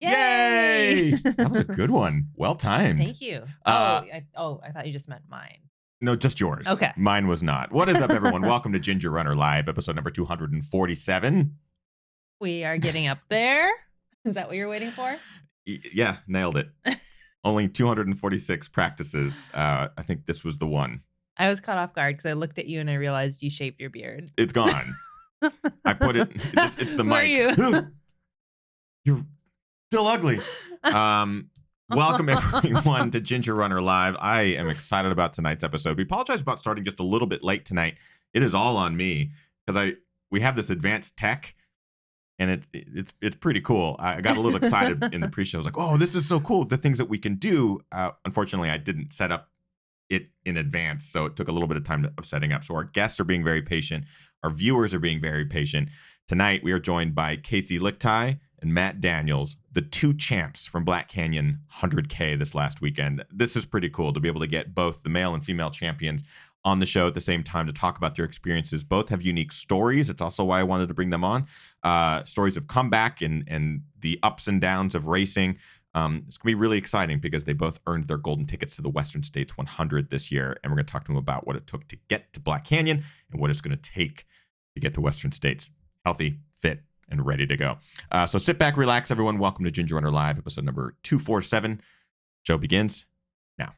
Yay! That was a good one. Well timed. Thank you. I thought you just meant mine. No, just yours. Okay. Mine was not. What is up, everyone? Welcome to Ginger Runner Live, episode number 247. We are getting up there. Is that what you're waiting for? Yeah, nailed it. Only 246 practices. I think this was the one. I was caught off guard because I looked at you and I realized you shaved your beard. It's gone. I put it. It's the mic. You? You're still ugly. Welcome everyone to Ginger Runner Live. I am excited about tonight's episode. We apologize about starting just a little bit late tonight. It is all on me because we have this advanced tech, and it's pretty cool. I got a little excited in the pre-show. I was like, oh, this is so cool. The things that we can do. Unfortunately, I didn't set up it in advance, so it took a little bit of time of setting up. So our guests are being very patient. Our viewers are being very patient. Tonight, we are joined by Kaci Lickteig and Matt Daniels, the two champs from Black Canyon 100K this last weekend. This is pretty cool to be able to get both the male and female champions on the show at the same time to talk about their experiences. Both have unique stories. It's also why I wanted to bring them on. Stories of comeback and the ups and downs of racing. It's going to be really exciting because they both earned their golden tickets to the Western States 100 this year. And we're going to talk to them about what it took to get to Black Canyon and what it's going to take to get to Western States. Healthy, fit, and ready to go. So sit back, relax, everyone. Welcome to Ginger Runner Live, episode number 247. Show begins now.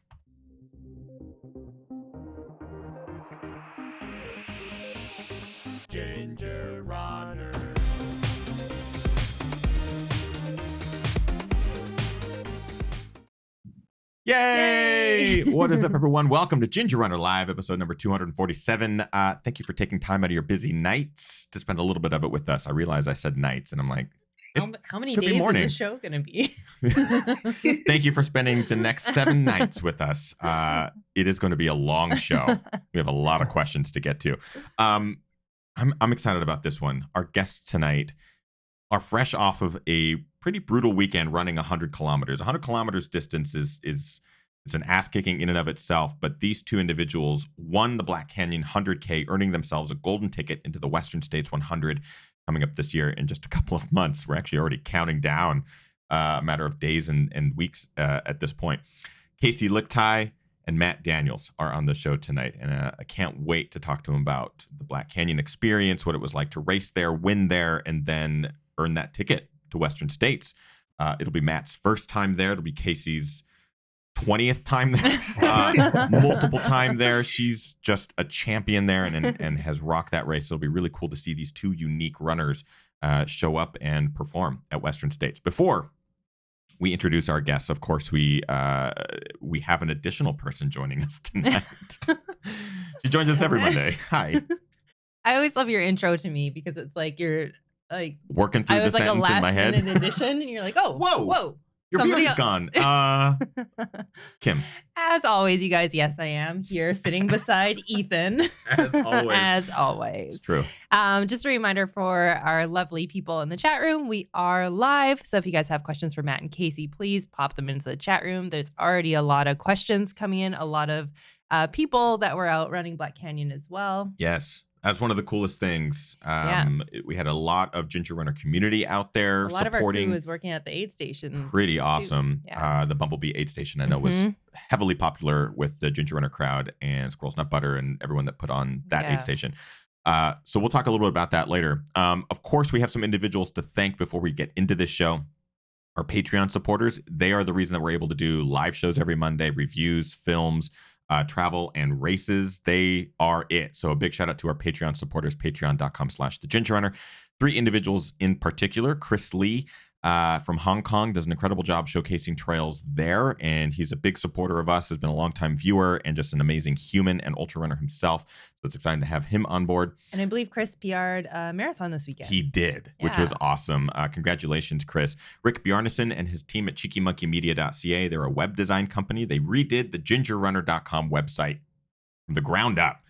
Ginger Runner. Yay! What is up, everyone? Welcome to Ginger Runner Live, episode number 247. Thank you for taking time out of your busy nights to spend a little bit of it with us. I realize I said nights, and I'm like, how many days is this show going to be? Thank you for spending the next 7 nights with us. It is going to be a long show. We have a lot of questions to get to. I'm excited about this one. Our guests tonight are fresh off of a pretty brutal weekend running 100 kilometers. 100 kilometers distance is it's an ass kicking in and of itself, but these two individuals won the Black Canyon 100K, earning themselves a golden ticket into the Western States 100 coming up this year in just a couple of months. We're actually already counting down a matter of days and weeks at this point. Kaci Lickteig and Matt Daniels are on the show tonight, and I can't wait to talk to them about the Black Canyon experience, what it was like to race there, win there, and then earn that ticket to Western States. It'll be Matt's first time there. It'll be Kaci's 20th time there, multiple time there. She's just a champion there and has rocked that race. So it'll be really cool to see these two unique runners show up and perform at Western States. Before we introduce our guests, of course, we have an additional person joining us tonight. She joins us every Monday. Hi. I always love your intro to me because it's like you're like working through the sentence in my head. I was like a last minute addition, and you're like, oh, whoa. Your beard is gone. Kim. As always, you guys, yes, I am here sitting beside Ethan. As always. As always. It's true. Just a reminder for our lovely people in the chat room, we are live. So if you guys have questions for Matt and Kaci, please pop them into the chat room. There's already a lot of questions coming in, a lot of people that were out running Black Canyon as well. Yes. That's one of the coolest things. We had a lot of Ginger Runner community out there supporting. A lot of our crew was working at the aid station. Pretty awesome. Yeah. The Bumblebee aid station, I know, was heavily popular with the Ginger Runner crowd and Squirrels Nut Butter and everyone that put on that aid station. So we'll talk a little bit about that later. Of course, we have some individuals to thank before we get into this show. Our Patreon supporters, they are the reason that we're able to do live shows every Monday, reviews, films, travel, and races. They are it. So a big shout out to our Patreon supporters, patreon.com/thegingerrunner. 3 individuals in particular. Chris Lee from Hong Kong does an incredible job showcasing trails there, and he's a big supporter of us, has been a longtime viewer, and just an amazing human and ultra runner himself. So it's exciting to have him on board. And I believe Chris PR'd a marathon this weekend. He did, which was awesome. Congratulations, Chris. Rick Bjarnason and his team at cheekymonkeymedia.ca, they're a web design company. They redid the gingerrunner.com website from the ground up.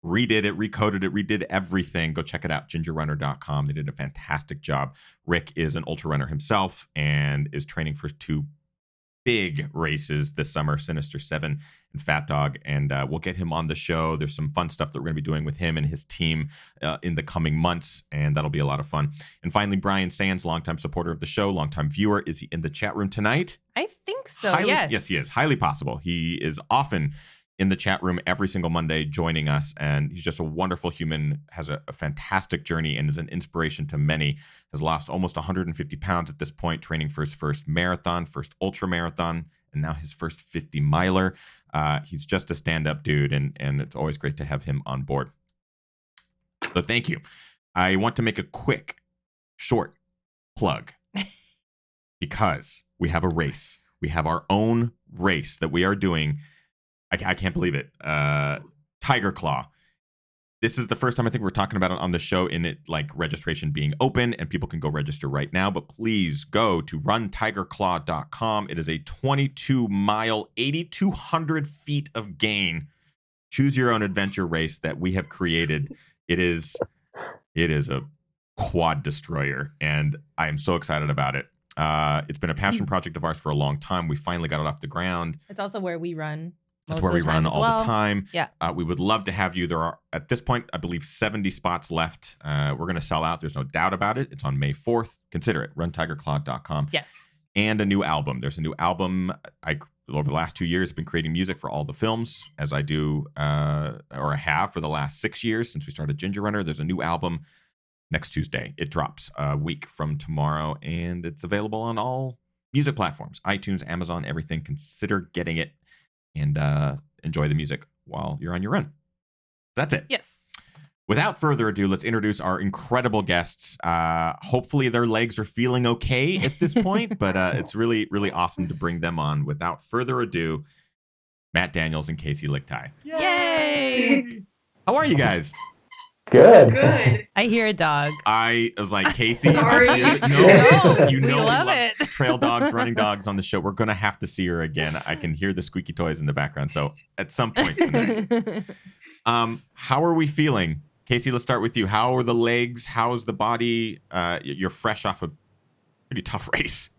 Redid it, recoded it, redid everything. Go check it out, gingerrunner.com. They did a fantastic job. Rick is an ultra runner himself and is training to big races this summer, Sinister 7 and Fat Dog, and we'll get him on the show. There's some fun stuff that we're going to be doing with him and his team in the coming months, and that'll be a lot of fun. And finally, Brian Sands, longtime supporter of the show, longtime viewer. Is he in the chat room tonight? I think so, yes. Yes, he is. Highly possible. He is often in the chat room every single Monday joining us, and he's just a wonderful human, has a fantastic journey, and is an inspiration to many. Has lost almost 150 pounds at this point, training for his first marathon, first ultra marathon, and now his first 50 miler. He's just a stand-up dude, and it's always great to have him on board. So thank you. I want to make a quick, short plug because we have a race. We have our own race that we are doing. I can't believe it. Tiger Claw. This is the first time I think we're talking about it on the show in it, like registration being open, and people can go register right now. But please go to runtigerclaw.com. It is a 22-mile, 8,200 feet of gain, choose your own adventure race that we have created. It is a quad destroyer, and I am so excited about it. It's been a passion project of ours for a long time. We finally got it off the ground. It's also where we run. That's where we run all the time. Yeah. We would love to have you. There are, at this point, I believe 70 spots left. We're going to sell out. There's no doubt about it. It's on May 4th. Consider it. RunTigerClaw.com. Yes. And a new album. There's a new album. Over the last 2 years, been creating music for all the films, as I do, or I have for the last 6 years since we started Ginger Runner. There's a new album next Tuesday. It drops a week from tomorrow, and it's available on all music platforms, iTunes, Amazon, everything. Consider getting it. And enjoy the music while you're on your run. That's it. Yes. Without further ado, let's introduce our incredible guests. Hopefully their legs are feeling okay at this point, but it's really, really awesome to bring them on. Without further ado, Matt Daniels and Kaci Lickteig. Yay! How are you guys? Good. I hear a dog. I was like, Kaci, Sorry. no, you we know love we it. trail dogs, running dogs on the show. We're going to have to see her again. I can hear the squeaky toys in the background. So at some point tonight. How are we feeling? Kaci, let's start with you. How are the legs? How's the body? You're fresh off a pretty tough race.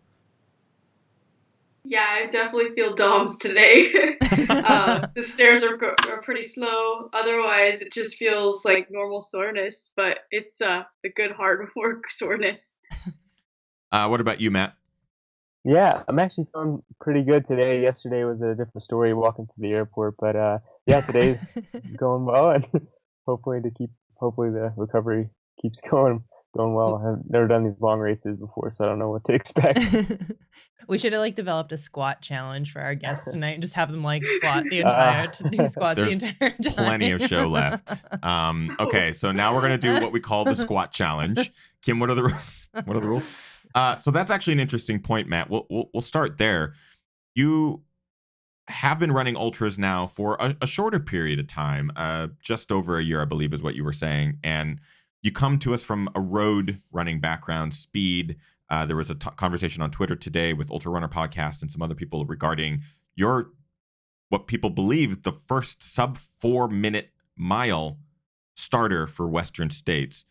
Yeah, I definitely feel DOMS today. The stairs are pretty slow. Otherwise, it just feels like normal soreness, but it's the good hard work soreness. What about you, Matt? Yeah, I'm actually feeling pretty good today. Yesterday was a different story walking to the airport, but yeah, today's going well, and hopefully the recovery keeps going well. I've never done these long races before, so I don't know what to expect. We should have developed a squat challenge for our guests tonight and just have them squat the entire do squats the entire time. Plenty of show left. Okay, so now we're gonna do what we call the squat challenge. Kim, what are the rules? So that's actually an interesting point, Matt. We'll start there. You have been running ultras now for a shorter period of time, just over a year, I believe, is what you were saying, and you come to us from a road running background, speed. There was a conversation on Twitter today with Ultra Runner Podcast and some other people regarding what people believe the first sub 4 minute mile starter for Western states.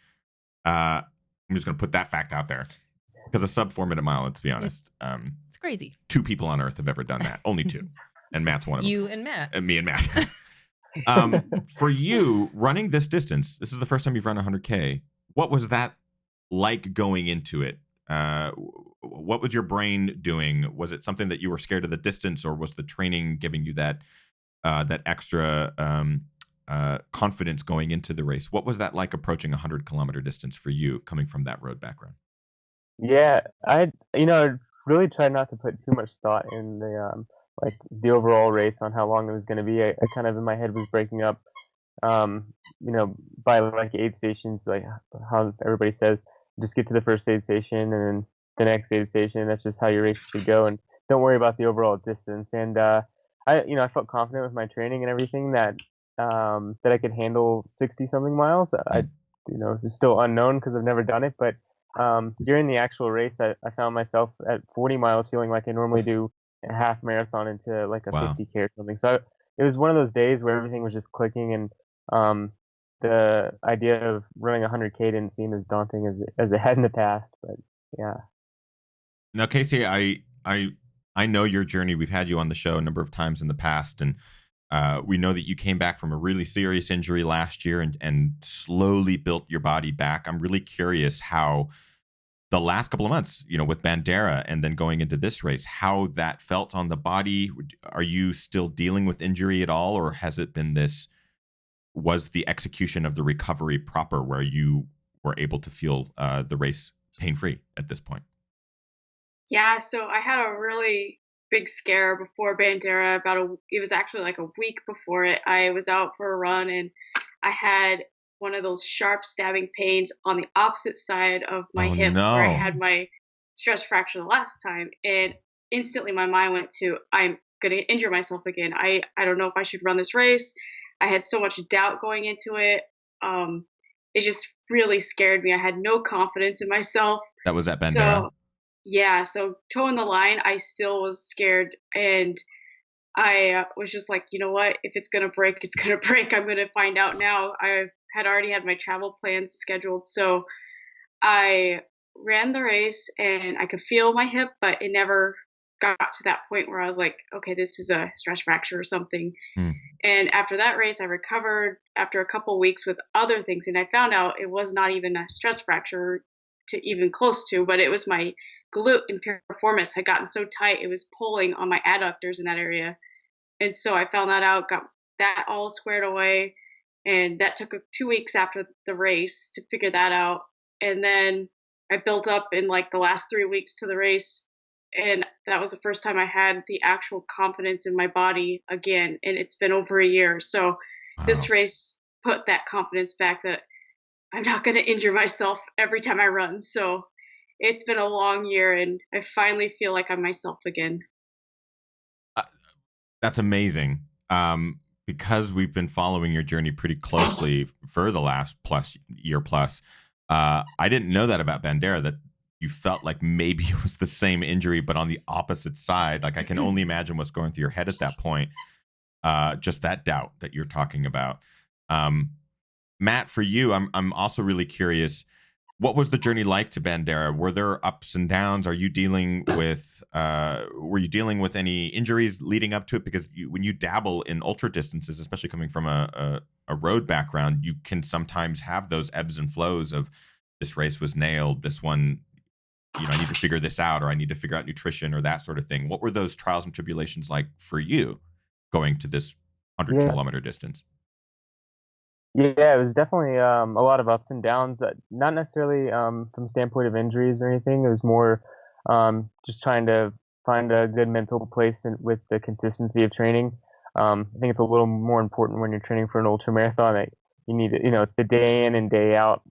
I'm just going to put that fact out there because a sub 4 minute mile, let's be honest, it's crazy. 2 people on earth have ever done that. Only 2. And Matt's one of them. You and Matt. Me and Matt. For you, running this distance, this is the first time you've run 100K. What was that like going into it? What was your brain doing? Was it something that you were scared of the distance, or was the training giving you that extra confidence going into the race? What was that like approaching 100-kilometer distance for you, coming from that road background? Yeah, I really tried not to put too much thought in the overall race on how long it was going to be. I kind of in my head was breaking up, by 8 stations, like how everybody says, just get to the first aid station and then the next aid station. That's just how your race should go, and don't worry about the overall distance. And I felt confident with my training and everything that I could handle 60 something miles. It's still unknown because I've never done it, but during the actual race, I found myself at 40 miles feeling like I normally do a half marathon into a 50K or something. So it was one of those days where everything was just clicking, and the idea of running 100K didn't seem as daunting as it had in the past. But yeah. Now, Kaci, I I know your journey. We've had you on the show a number of times in the past, and we know that you came back from a really serious injury last year and slowly built your body back. I'm really curious how the last couple of months, with Bandera and then going into this race, how that felt on the body. Are you still dealing with injury at all, or has it been was the execution of the recovery proper where you were able to feel the race pain-free at this point? Yeah, so I had a really big scare before Bandera. It was actually like a week before it. I was out for a run and I had one of those sharp stabbing pains on the opposite side of my Oh, hip where I no. had my stress fracture the last time. And instantly my mind went to, I'm going to injure myself again. I don't know if I should run this race. I had so much doubt going into it. It just really scared me. I had no confidence in myself. That was at Bandera? So, yeah, so toeing the line, I still was scared. And I was just like, you know what? If it's going to break, it's going to break. I'm going to find out now. I had already had my travel plans scheduled. So I ran the race and I could feel my hip, but it never got to that point where I was like, okay, this is a stress fracture or something. Hmm. And after that race, I recovered after a couple weeks with other things. And I found out it was not even a stress fracture to even close to, but it was my glute and piriformis had gotten so tight, it was pulling on my adductors in that area. And so I found that out, got that all squared away. And that took 2 weeks after the race to figure that out. And then I built up in like the last 3 weeks to the race. And that was the first time I had the actual confidence in my body again. And it's been over a year. So this race put that confidence back that I'm not going to injure myself every time I run. So it's been a long year and I finally feel like I'm myself again. That's amazing. Because we've been following your journey pretty closely for the last year plus. I didn't know that about Bandera, that you felt like maybe it was the same injury, but on the opposite side. Like, I can only imagine what's going through your head at that point. Just that doubt that you're talking about. Matt, for you, I'm also really curious. What was the journey like to Bandera? Were there ups and downs? Were you dealing with any injuries leading up to it? Because when you dabble in ultra distances, especially coming from a road background, you can sometimes have those ebbs and flows of, this race was nailed, this one, I need to figure this out, or I need to figure out nutrition or that sort of thing. What were those trials and tribulations like for you going to this 100-kilometer distance? Yeah, it was definitely a lot of ups and downs. Not necessarily from the standpoint of injuries or anything. It was more just trying to find a good mental place with the consistency of training. I think it's a little more important when you're training for an ultra marathon that you need to, it's the day in and day out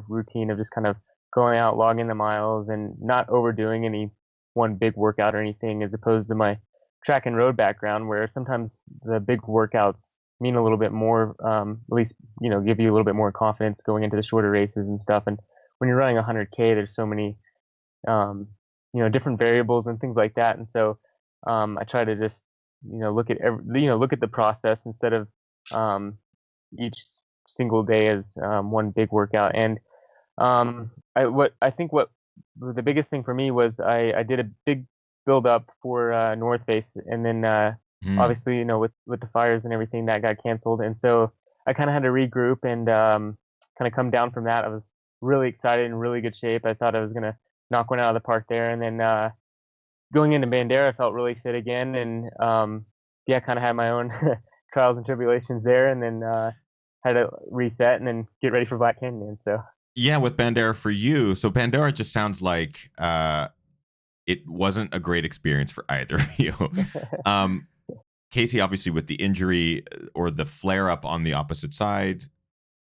routine of just kind of going out, logging the miles, and not overdoing any one big workout or anything, as opposed to my track and road background, where sometimes the big workouts mean a little bit more, at least, give you a little bit more confidence going into the shorter races and stuff. And when you're running 100K, there's so many, different variables and things like that. And so I try to just, look at look at the process instead of each single day as one big workout. And I think what the biggest thing for me was I did a big build up for North Face, and then obviously, with the fires and everything that got canceled. And so I kind of had to regroup and kind of come down from that. I was really excited and really good shape. I thought I was going to knock one out of the park there. And then going into Bandera, I felt really fit again. And kind of had my own trials and tribulations there. And then had to reset and then get ready for Black Canyon. So yeah, with Bandera for you. So Bandera just sounds like it wasn't a great experience for either of you. Kaci, obviously, with the injury or the flare up on the opposite side,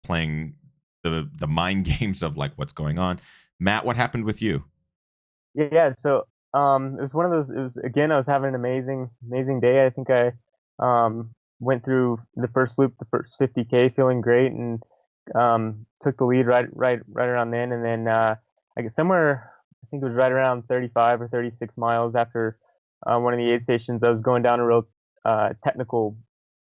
playing the mind games of like what's going on. Matt, what happened with you? Yeah, so it was one of those. It was, again, I was having an amazing day. I think I went through the first loop, the first 50K, feeling great, and took the lead right around then. And then I guess somewhere, I think it was right around 35 or 36 miles after one of the aid stations, I was going down a real technical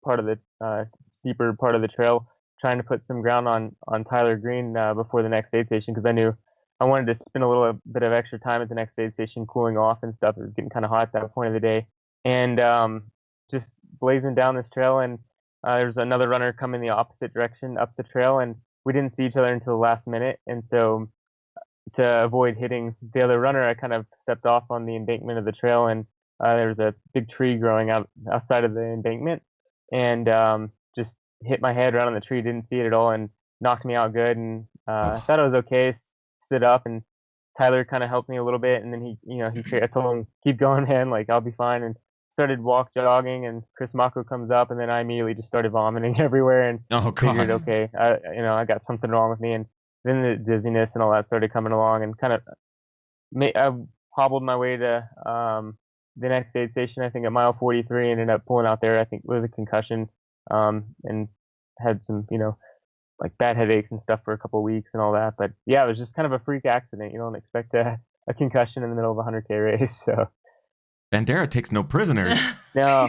part of the steeper part of the trail, trying to put some ground on Tyler Green before the next aid station, because I knew I wanted to spend a little bit of extra time at the next aid station cooling off and stuff. It was getting kind of hot at that point of the day. And just blazing down this trail, and there was another runner coming the opposite direction up the trail, and we didn't see each other until the last minute. And so to avoid hitting the other runner, I kind of stepped off on the embankment of the trail, and there was a big tree growing outside of the embankment, and just hit my head right on the tree, didn't see it at all, and knocked me out good. And I thought I was okay, stood up, and Tyler kind of helped me a little bit, and then I told him, keep going, man, like I'll be fine, and started jogging, and Chris Mako comes up, and then I immediately just started vomiting everywhere, and figured, okay, I got something wrong with me. And then the dizziness and all that started coming along, and kind of I hobbled my way to the next aid station, I think at mile 43, ended up pulling out there, I think with a concussion, and had some, like bad headaches and stuff for a couple of weeks and all that. But yeah, it was just kind of a freak accident. You don't expect a concussion in the middle of a 100K race. So Bandera takes no prisoners. No.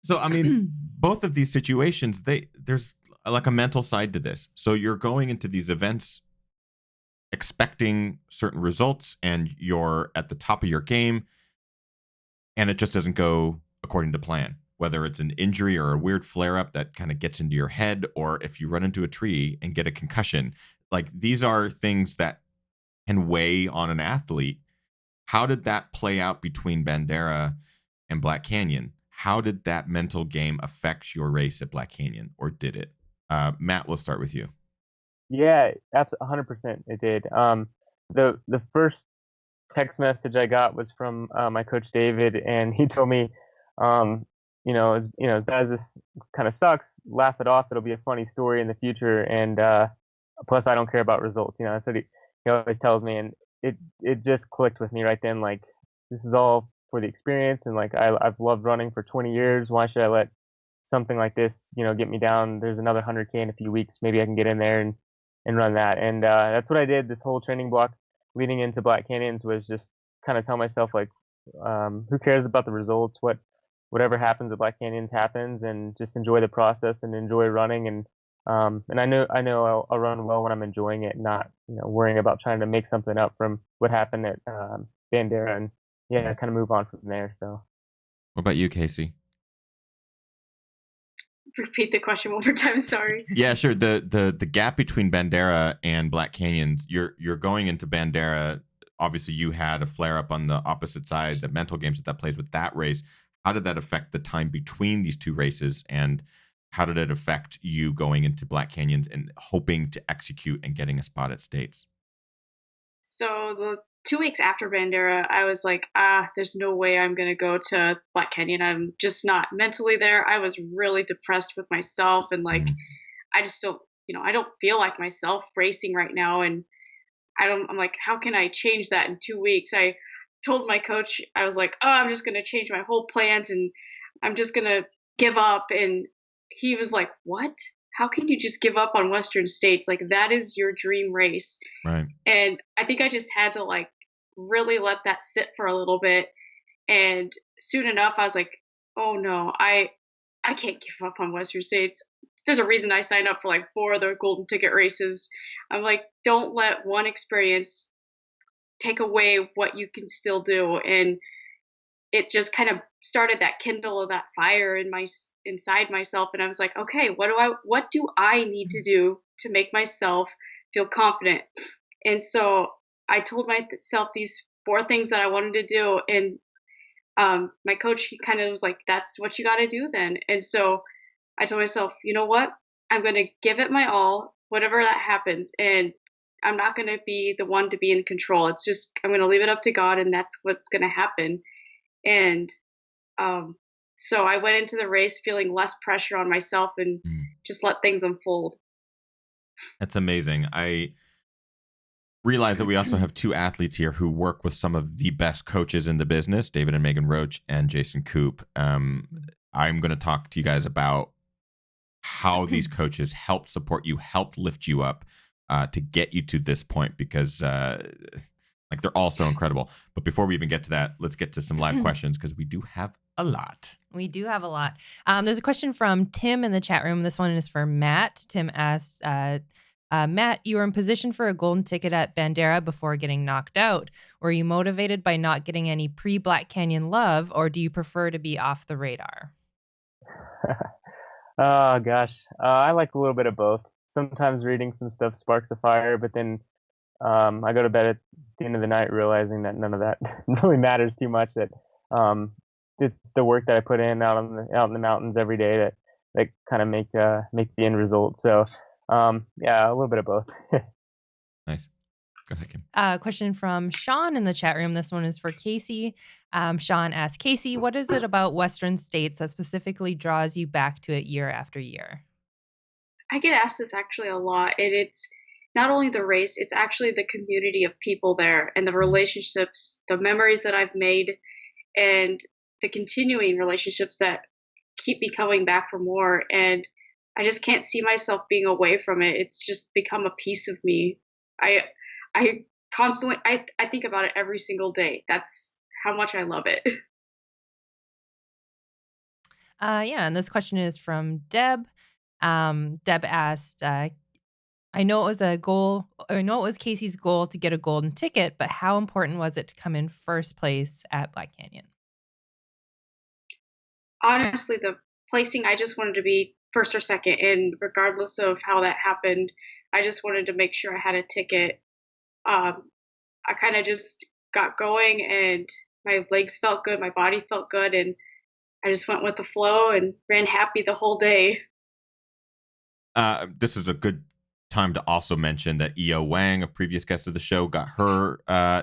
So, I mean, both of these situations, there's like a mental side to this. So you're going into these events expecting certain results, and you're at the top of your game, and it just doesn't go according to plan. Whether it's an injury or a weird flare-up that kind of gets into your head, or if you run into a tree and get a concussion. Like, these are things that can weigh on an athlete. How did that play out between Bandera and Black Canyon? How did that mental game affect your race at Black Canyon, or did it? Matt, we'll start with you. Yeah, absolutely, 100% it did. The first text message I got was from my coach David, and he told me, as bad as this kind of sucks, laugh it off. It'll be a funny story in the future, and plus I don't care about results. That's what he always tells me, and it just clicked with me right then. Like, this is all for the experience, and like I've loved running for 20 years. Why should I let something like this, get me down? There's another 100K in a few weeks. Maybe I can get in there and run that. And that's what I did. This whole training block leading into Black Canyons was just kind of tell myself, like, who cares about the results? Whatever happens at Black Canyons happens, and just enjoy the process and enjoy running. And I know I'll run well when I'm enjoying it, not worrying about trying to make something up from what happened at Bandera, and kind of move on from there. So, what about you, Kaci? Repeat the question one more time. Sorry. Yeah, sure. The gap between Bandera and Black Canyons, you're going into Bandera. Obviously, you had a flare up on the opposite side. The mental games that plays with that race. How did that affect the time between these two races, and how did it affect you going into Black Canyons and hoping to execute and getting a spot at States? So the 2 weeks after Bandera, I was like, there's no way I'm going to go to Black Canyon. I'm just not mentally there. I was really depressed with myself, and like, I just don't, I don't feel like myself racing right now. And I'm like, how can I change that in 2 weeks? I told my coach, I was like, I'm just going to change my whole plans, and I'm just going to give up. And he was like, what? How can you just give up on Western States? Like, that is your dream race. Right. And I think I just had to like really let that sit for a little bit. And soon enough, I was like, oh no, I can't give up on Western States. There's a reason I signed up for like 4 of the golden ticket races. I'm like, don't let one experience take away what you can still do. And it just kind of started that kindle of that fire inside myself. And I was like, okay, what do I need to do to make myself feel confident? And so I told myself these 4 things that I wanted to do. And my coach, he kind of was like, that's what you got to do then. And so I told myself, you know what? I'm going to give it my all, whatever that happens. And I'm not going to be the one to be in control. It's just, I'm going to leave it up to God, and that's what's going to happen. And so I went into the race feeling less pressure on myself and just let things unfold. That's amazing. I realize that we also have 2 athletes here who work with some of the best coaches in the business, David and Megan Roach and Jason Koop. I'm going to talk to you guys about how these coaches helped support you, helped lift you up to get you to this point, because like, they're all so incredible. But before we even get to that, let's get to some live questions, because we do have a lot. We do have a lot. There's a question from Tim in the chat room. This one is for Matt. Tim asks, Matt, you were in position for a golden ticket at Bandera before getting knocked out. Were you motivated by not getting any pre-Black Canyon love, or do you prefer to be off the radar? Oh gosh, I like a little bit of both. Sometimes reading some stuff sparks a fire, but then I go to bed at the end of the night realizing that none of that really matters too much. That it's the work that I put in out in the mountains every day that kind of make the end result. So yeah, a little bit of both. Nice. Go ahead, Kim. Question from Sean in the chat room. This one is for Kaci. Sean asked, Kaci, what is it about Western states that specifically draws you back to it year after year? I get asked this actually a lot, and it's not only the race, it's actually the community of people there and the relationships, the memories that I've made, and the continuing relationships that keep me coming back for more. And I just can't see myself being away from it. It's just become a piece of me. I constantly, I think about it every single day. That's how much I love it. Yeah, and this question is from Deb. Deb asked, I know it was Kaci's goal to get a golden ticket, but how important was it to come in first place at Black Canyon? Honestly, the placing, I just wanted to be first or second, and regardless of how that happened, I just wanted to make sure I had a ticket. I kind of just got going, and my legs felt good, my body felt good, and I just went with the flow and ran happy the whole day. This is a good time to also mention that E.O. Wang, a previous guest of the show, got her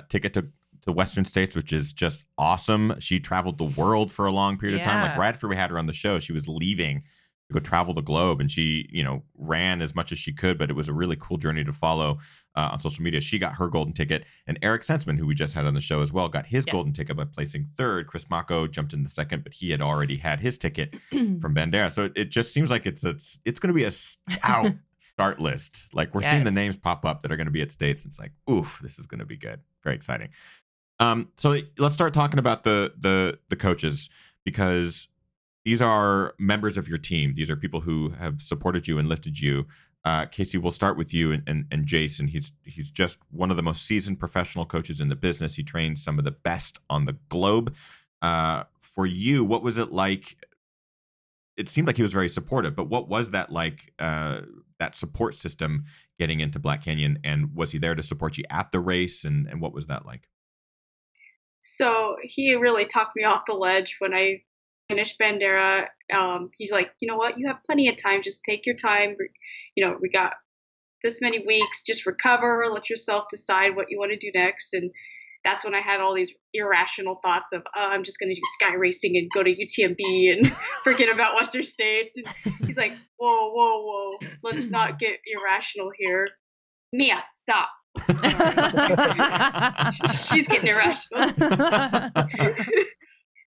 ticket to Western states, which is just awesome. She traveled the world for a long period of time. Like right after we had her on the show, she was leaving to go travel the globe, and she, ran as much as she could, but it was a really cool journey to follow on social media. She got her golden ticket, and Eric Sensman, who we just had on the show as well, got his golden ticket by placing third. Chris Mako jumped in the second, but he had already had his ticket from Bandera. So it just seems like it's going to be a stout start list. Like we're seeing the names pop up that are going to be at states. It's like, oof, this is going to be good. Very exciting. So let's start talking about the coaches, because these are members of your team. These are people who have supported you and lifted you. Kaci, we'll start with you and Jason. He's just one of the most seasoned professional coaches in the business. He trains some of the best on the globe. For you, what was it like? It seemed like he was very supportive, but what was that like, that support system getting into Black Canyon? And was he there to support you at the race? And what was that like? So he really talked me off the ledge when I finished Bandera. He's like, you know what? You have plenty of time. Just take your time. We got this many weeks. Just recover. Let yourself decide what you want to do next. And that's when I had all these irrational thoughts of, I'm just going to do sky racing and go to UTMB and forget about Western States. And he's like, whoa. Let's not get irrational here. Mia, stop. She's getting irrational.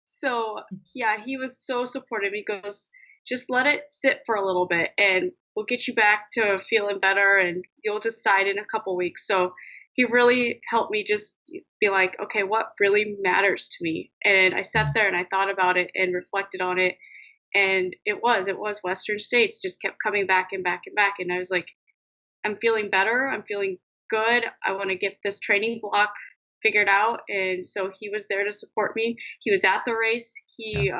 So yeah, he was so supportive. He goes, just let it sit for a little bit and we'll get you back to feeling better and you'll decide in a couple weeks. So he really helped me just be like, okay, what really matters to me? And I sat there and I thought about it and reflected on it. And it was Western States, just kept coming back and back and back. And I was like, I'm feeling better. I'm feeling good. I want to get this training block figured out. And so he was there to support me. He was at the race. He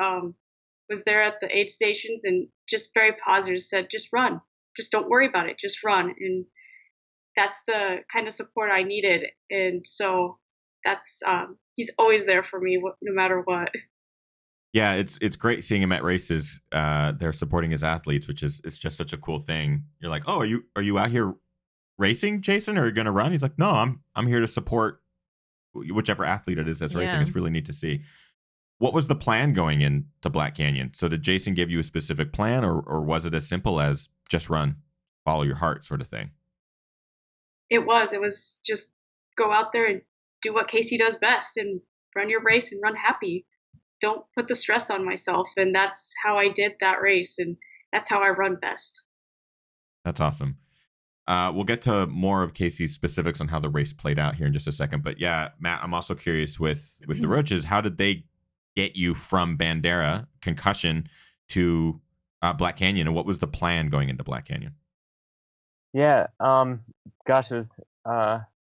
was there at the aid stations and just very positive, said, just run. Just don't worry about it. Just run. And that's the kind of support I needed. And so that's he's always there for me, no matter what. Yeah, it's great seeing him at races. They're supporting his athletes, which is it's just such a cool thing. You're like, oh, are you out here racing, Jason, or are you going to run? He's like, no, I'm here to support whichever athlete it is that's racing. It's really neat to see. What was the plan going into Black Canyon? So did Jason give you a specific plan, or was it as simple as just run, follow your heart sort of thing? It was just go out there and do what Kaci does best and run your race and run happy. Don't put the stress on myself. And that's how I did that race. And that's how I run best. That's awesome. We'll get to more of Kaci's specifics on how the race played out here in just a second. But yeah, Matt, I'm also curious with the Roaches, how did they get you from Bandera, concussion, to Black Canyon? And what was the plan going into Black Canyon? Yeah. Gosh, it was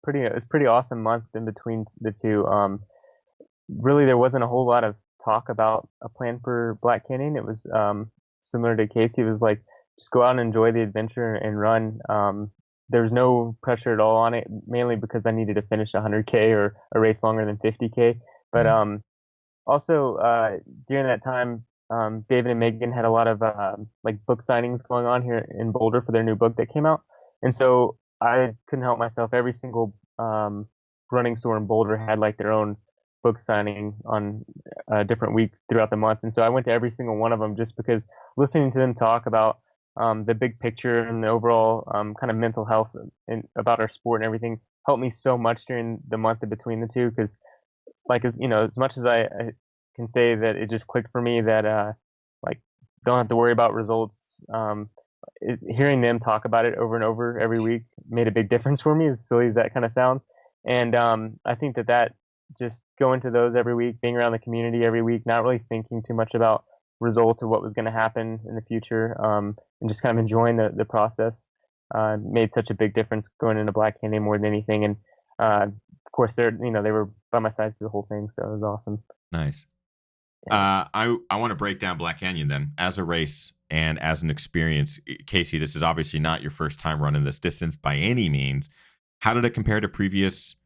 pretty awesome month in between the two. Really, there wasn't a whole lot of talk about a plan for Black Canyon. It was similar to Casey. It was like just go out and enjoy the adventure and run. There was no pressure at all on it, mainly because I needed to finish 100K or a race longer than 50K. But also during that time, David and Megan had a lot of like book signings going on here in Boulder for their new book that came out, and so I couldn't help myself. Every single running store in Boulder had like their own book signing on a different week throughout the month, and so I went to every single one of them just because listening to them talk about the big picture and the overall kind of mental health and about our sport and everything helped me so much during the month in between the two because like as as much as I can say that it just clicked for me that like don't have to worry about results. Hearing them talk about it over and over every week made a big difference for me, as silly as that kind of sounds. And I think that just going to those every week, being around the community every week, not really thinking too much about results or what was going to happen in the future, and just kind of enjoying the process, made such a big difference going into Black Canyon more than anything. And of course, they were by my side through the whole thing, so it was awesome. Nice. Yeah. I want to break down Black Canyon then as a race and as an experience. Casey, this is obviously not your first time running this distance by any means. How did it compare to previous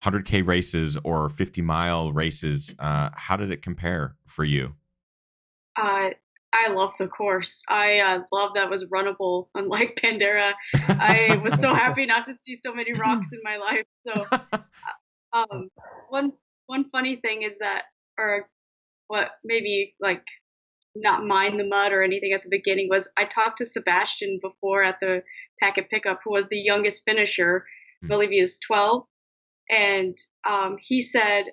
100K races or 50-mile races? How did it compare for you? I love the course. I love that it was runnable, unlike Bandera. I was so happy not to see so many rocks in my life. So, um, one funny thing is that, or what maybe like not mind the mud or anything at the beginning was I talked to Sebastian before at the packet pickup, who was the youngest finisher. I believe he was 12, and he said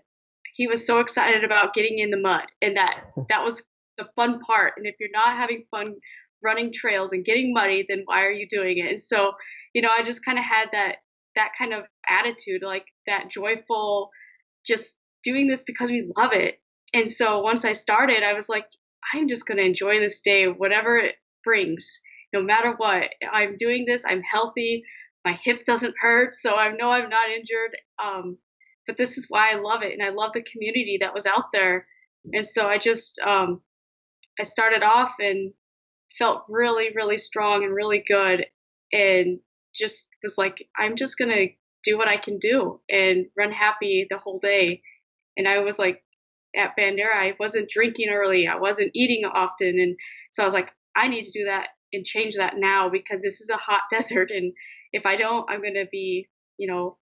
he was so excited about getting in the mud, and that was the fun part. And if you're not having fun running trails and getting muddy, then why are you doing it? And so, I just kind of had that kind of attitude, like that joyful, just doing this because we love it. And so once I started, I was like, I'm just going to enjoy this day, whatever it brings, no matter what. I'm doing this. I'm healthy. My hip doesn't hurt, so I know I'm not injured. But this is why I love it, and I love the community that was out there. And so I just I started off and felt really, really strong and really good, and just was like, I'm just gonna do what I can do and run happy the whole day. And I was like, at Bandera, I wasn't drinking early, I wasn't eating often, and so I was like, I need to do that and change that now because this is a hot desert, and if I don't, I'm gonna be,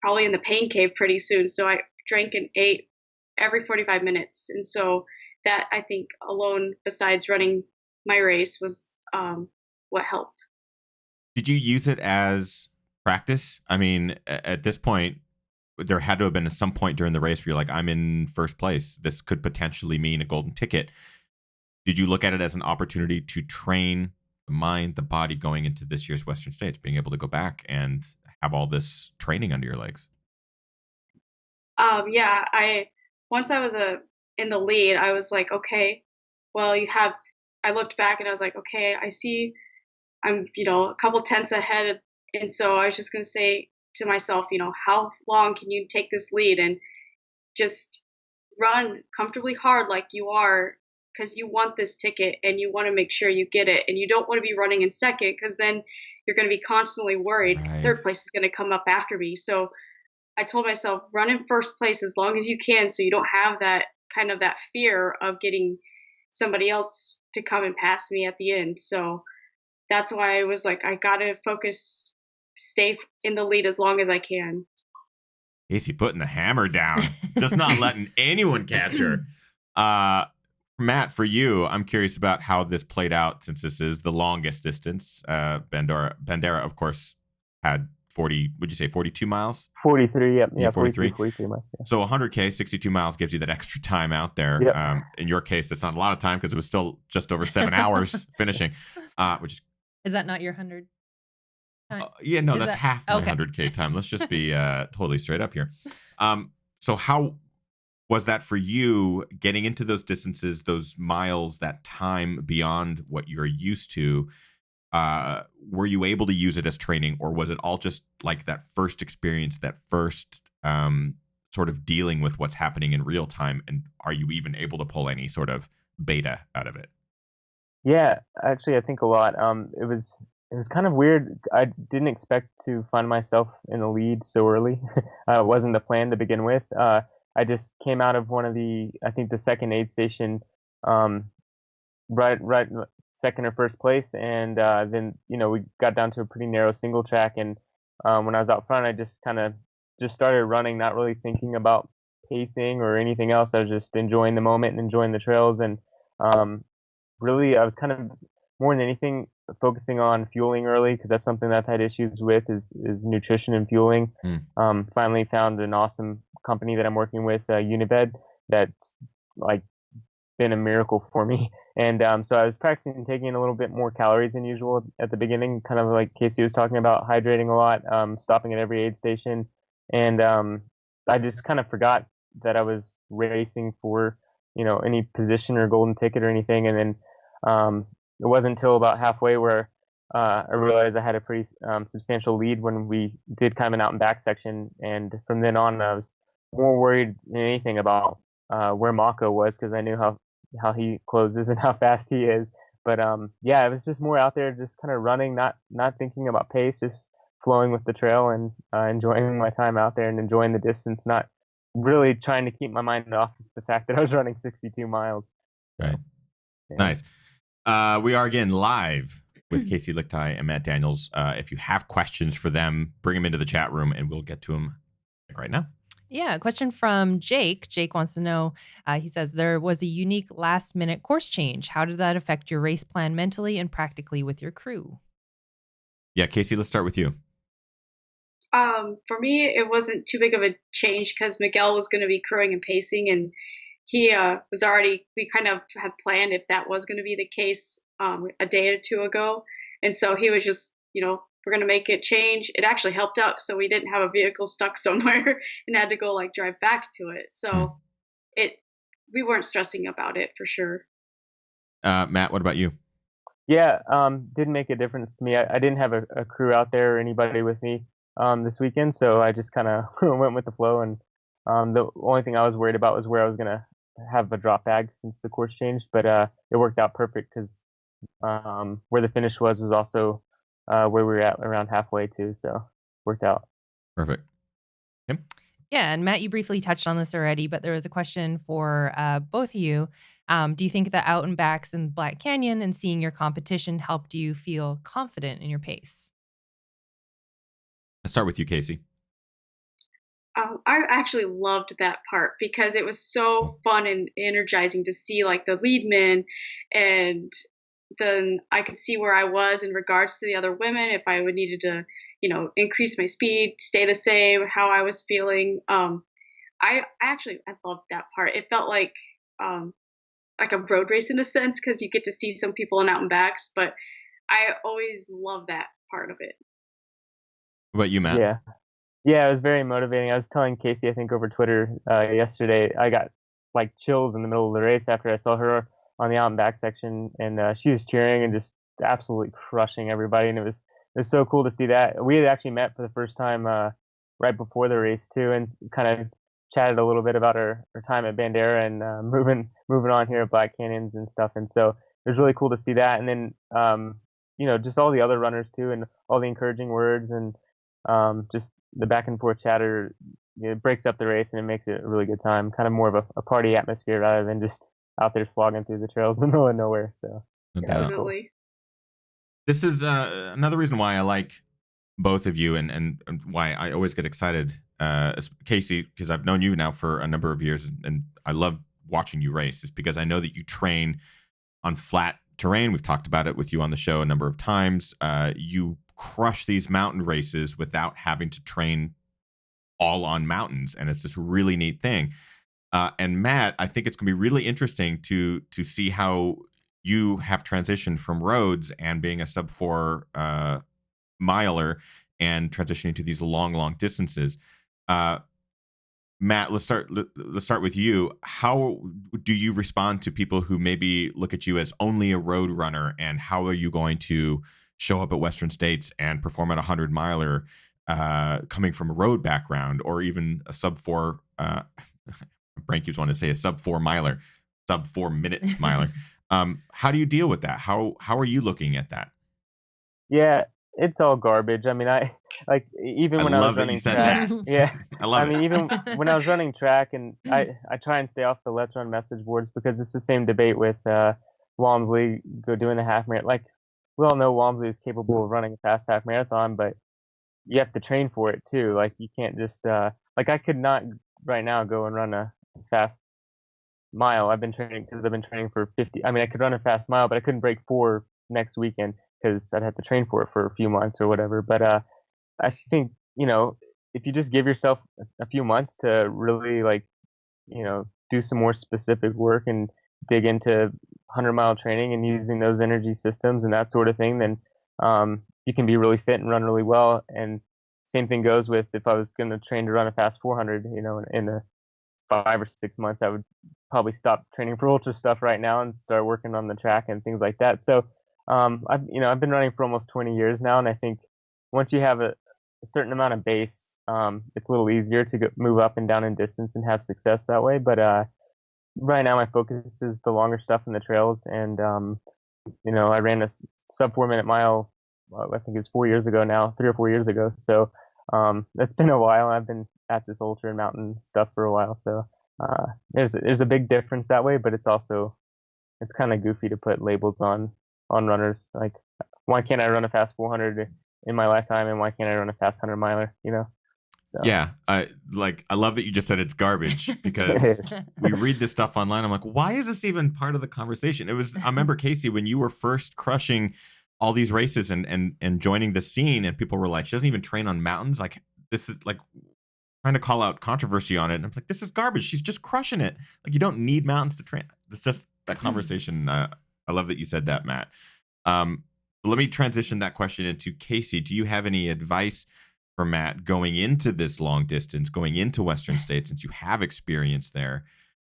probably in the pain cave pretty soon. So I drank and ate every 45 minutes, and so that I think alone, besides running my race, was what helped. Did you use it as practice? I mean, at this point, there had to have been at some point during the race where you're like, I'm in first place. This could potentially mean a golden ticket. Did you look at it as an opportunity to train the mind, the body going into this year's Western States, being able to go back and have all this training under your legs? Yeah, once I was in the lead, I was like, okay, well, I looked back and I was like, okay, I see I'm, a couple tenths ahead. And so I was just going to say to myself, how long can you take this lead and just run comfortably hard like you are, because you want this ticket and you want to make sure you get it. And you don't want to be running in second because then you're going to be constantly worried. Right. Third place is going to come up after me. So I told myself, run in first place as long as you can so you don't have that kind of that fear of getting somebody else to come and pass me at the end. So that's why I was like, I got to focus, stay in the lead as long as I can. Casey putting the hammer down, just not letting anyone catch her. Matt, for you, I'm curious about how this played out since this is the longest distance. Bandera, of course, had 40, would you say 42 miles? 43, yep. Yeah, 43 miles. Yeah. So 100K, 62 miles gives you that extra time out there. Yep. In your case, that's not a lot of time because it was still just over 7 hours finishing, which is that not your 100? Yeah, no, that's half my okay. 100K time. Let's just be totally straight up here. So how was that for you getting into those distances, those miles, that time beyond what you're used to? were you able to use it as training, or was it all just like that first experience, that first sort of dealing with what's happening in real time? And are you even able to pull any sort of beta out of it? Yeah, actually, I think a lot. It was kind of weird. I didn't expect to find myself in the lead so early. It wasn't the plan to begin with. I just came out of one of I think the second aid station, right second or first place, and then we got down to a pretty narrow single track, and when I was out front, I just kind of just started running, not really thinking about pacing or anything else. I was just enjoying the moment and enjoying the trails, and really, I was kind of more than anything focusing on fueling early, because that's something that I've had issues with is nutrition and fueling. Finally found an awesome company that I'm working with, Unibed, that's like been a miracle for me. And so I was practicing taking in a little bit more calories than usual at the beginning, kind of like Kaci was talking about, hydrating a lot, stopping at every aid station. And I just kind of forgot that I was racing for, any position or golden ticket or anything. And then it wasn't until about halfway where I realized I had a pretty substantial lead when we did kind of an out and back section. And from then on, I was more worried than anything about where Mako was, because I knew how he closes and how fast he is. But yeah, it was just more out there, just kind of running, not thinking about pace, just flowing with the trail and enjoying my time out there and enjoying the distance, not really trying to keep my mind off the fact that I was running 62 miles. Right. Yeah. Nice. We are again live with Kaci Lickteig and Matt Daniels. If you have questions for them, bring them into the chat room and we'll get to them right now. Yeah, a question from Jake. Jake wants to know, he says, there was a unique last-minute course change. How did that affect your race plan mentally and practically with your crew? Yeah, Kaci, let's start with you. For me, it wasn't too big of a change because Miguel was going to be crewing and pacing, and he was already, we kind of had planned if that was going to be the case a day or two ago. And so he was just, we're going to make it change. It actually helped out, so we didn't have a vehicle stuck somewhere and had to go drive back to it. So we weren't stressing about it for sure. Matt, what about you? Yeah, didn't make a difference to me. I didn't have a crew out there or anybody with me this weekend, so I just kind of went with the flow. And the only thing I was worried about was where I was gonna have a drop bag since the course changed, but it worked out perfect because where the finish was also where we were at around halfway too, so worked out. Perfect. Kim? Yeah, and Matt, you briefly touched on this already, but there was a question for both of you. Do you think the out and backs in Black Canyon and seeing your competition helped you feel confident in your pace? Let's start with you, Kaci. I actually loved that part because it was so fun and energizing to see the lead men, and then I could see where I was in regards to the other women, if I would needed to, increase my speed, stay the same, how I was feeling. I loved that part. It felt like a road race in a sense, because you get to see some people in out and backs, but I always love that part of it. What about you, Matt? Yeah, it was very motivating. I was telling Kaci, I think over Twitter yesterday, I got chills in the middle of the race after I saw her on the out and back section, and she was cheering and just absolutely crushing everybody, and it was so cool to see that. We had actually met for the first time right before the race too, and kind of chatted a little bit about her time at Bandera and moving on here at Black Canyons and stuff, and so it was really cool to see that. And then just all the other runners too, and all the encouraging words, and just the back and forth chatter. It breaks up the race and it makes it a really good time, kind of more of a party atmosphere rather than just out there slogging through the trails in the middle of nowhere. So Absolutely. Cool. This is another reason why I like both of you, and why I always get excited, Kaci, because I've known you now for a number of years, and I love watching you race, is because I know that you train on flat terrain. We've talked about it with you on the show a number of times. You crush these mountain races without having to train all on mountains, and it's this really neat thing. And Matt, I think it's going to be really interesting to see how you have transitioned from roads and being a sub 4 miler and transitioning to these long distances. Matt, let's start with you. How do you respond to people who maybe look at you as only a road runner, and how are you going to show up at Western States and perform at a 100-miler coming from a road background, or even a sub 4 Frank keeps wanting to say a sub 4-miler, sub 4-minute miler. How do you deal with that? How are you looking at that? Yeah, it's all garbage. I mean, even when I was running track, yeah, I love it. Even when I was running track, and I try and stay off the Let's Run message boards, because it's the same debate with Walmsley doing the half marathon. Like, we all know Walmsley is capable of running a fast half marathon, but you have to train for it too. Like, you can't just like, I could not right now go and run a fast mile. I've been training for 50. I mean, I could run a fast mile, but I couldn't break 4 next weekend because I'd have to train for it for a few months or whatever. But I think, if you just give yourself a few months to really, like, do some more specific work and dig into 100-mile training and using those energy systems and that sort of thing, then you can be really fit and run really well. And same thing goes with if I was going to train to run a fast 400, in a 5 or 6 months, I would probably stop training for ultra stuff right now and start working on the track and things like that. So I've been running for almost 20 years now, and I think once you have a certain amount of base, it's a little easier to move up and down in distance and have success that way. But right now my focus is the longer stuff in the trails, and I ran a sub 4-minute mile. I think it was 4 years ago now, 3 or 4 years ago. So it's been a while. I've been at this ultra and mountain stuff for a while. So there's a big difference that way, but it's kind of goofy to put labels on runners. Like, why can't I run a fast 400 in my lifetime, and why can't I run a fast 100-miler? So. Yeah, I love that you just said it's garbage, because we read this stuff online. I'm like, why is this even part of the conversation? I remember, Kaci, when you were first crushing all these races and joining the scene, and people were like, she doesn't even train on mountains. Like, this is like trying to call out controversy on it. And I'm like, this is garbage. She's just crushing it. Like, you don't need mountains to train. It's just that conversation. I love that you said that, Matt. Let me transition that question into Kaci. Do you have any advice for Matt going into this long distance, going into Western States, since you have experience there?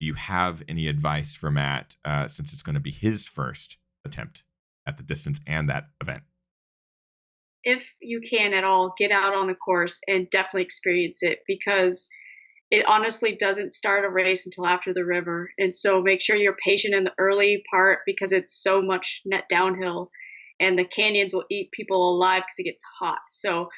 Do you have any advice for Matt, since it's going to be his first attempt at the distance and that event? If you can at all, get out on the course and definitely experience it, because it honestly doesn't start a race until after the river. And so make sure you're patient in the early part, because it's so much net downhill, and the canyons will eat people alive because it gets hot. So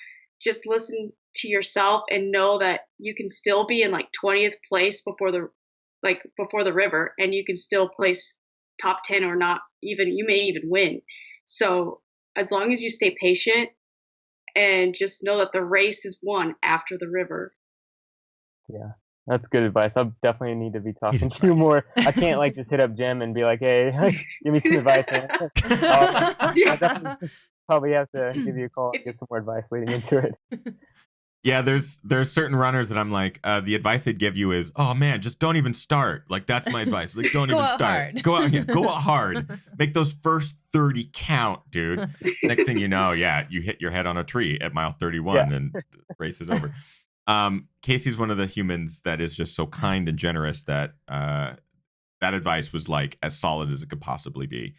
just listen to yourself and know that you can still be in like 20th place before the river, and you can still place top 10, or not even, you may even win. So as long as you stay patient and just know that the race is won after the river. Yeah, that's good advice. I definitely need to be talking to you more. I can't like just hit up Jim and be like, hey, give me some advice, man. I definitely probably have to give you a call and get some more advice leading into it. Yeah, there's certain runners that I'm like, the advice they'd give you is, oh man, just don't even start. Like, that's my advice. Like, don't even start. Hard. Go out hard. Make those first 30 count, dude. Next thing you know, you hit your head on a tree at mile 31 and the race is over. Kaci's one of the humans that is just so kind and generous that that advice was like as solid as it could possibly be.